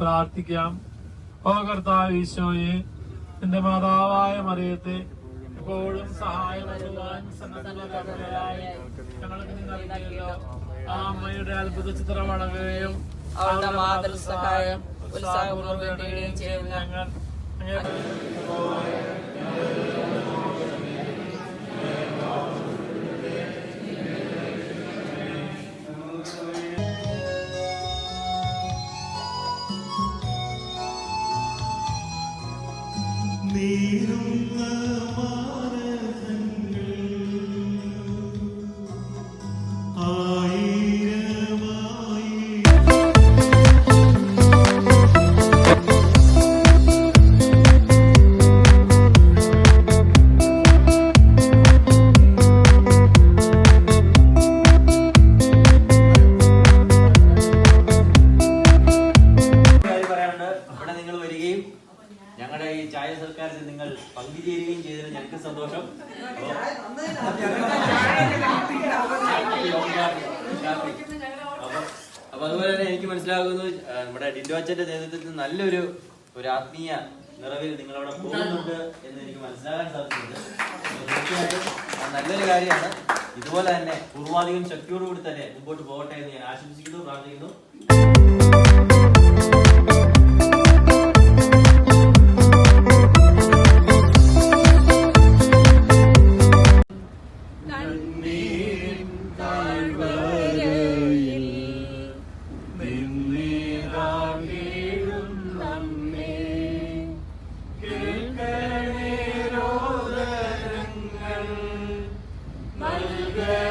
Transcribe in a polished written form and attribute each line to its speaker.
Speaker 1: പ്രാർത്ഥിക്കാം. ഓ കർത്താവ് ഈശോയെ, നിന്റെ മാതാവായ മറിയത്തെ എപ്പോഴും സഹായമരുവാൻ സന്നദ്ധരായ ഞങ്ങൾക്ക് നീ നൽകിയല്ലോ. ആ അമ്മയുടെ അത്ഭുത ചിത്രം അടങ്ങുകയും
Speaker 2: അവളുടെ മാതൃ സഹായം ഉത്സാഹപൂർവ്വം ചെയ്യുന്ന
Speaker 1: ഞങ്ങൾ
Speaker 3: ഞങ്ങളുടെ ഈ ചായ സൽക്കാരത്തിൽ നിങ്ങൾ പങ്കുചേരുകയും ചെയ്തതിന് ഞങ്ങൾക്ക് സന്തോഷം. അപ്പൊ അതുപോലെ തന്നെ എനിക്ക് മനസ്സിലാകുന്നു നമ്മുടെ ഡിൻഡോ അച്ഛന്റെ നേതൃത്വത്തിൽ നല്ലൊരു ആത്മീയ നിറവിൽ നിങ്ങളവിടെ പോകുന്നുണ്ട് എന്ന് എനിക്ക് മനസ്സിലാക്കാൻ സാധിക്കുന്നുണ്ട്. തീർച്ചയായിട്ടും നല്ലൊരു കാര്യമാണ്. ഇതുപോലെ തന്നെ പൂർവാധികം ശക്തിയോടുകൂടി തന്നെ മുമ്പോട്ട് പോകട്ടെ എന്ന് ഞാൻ ആശംസിക്കുന്നു, പ്രാർത്ഥിക്കുന്നു.
Speaker 1: നൽകണേ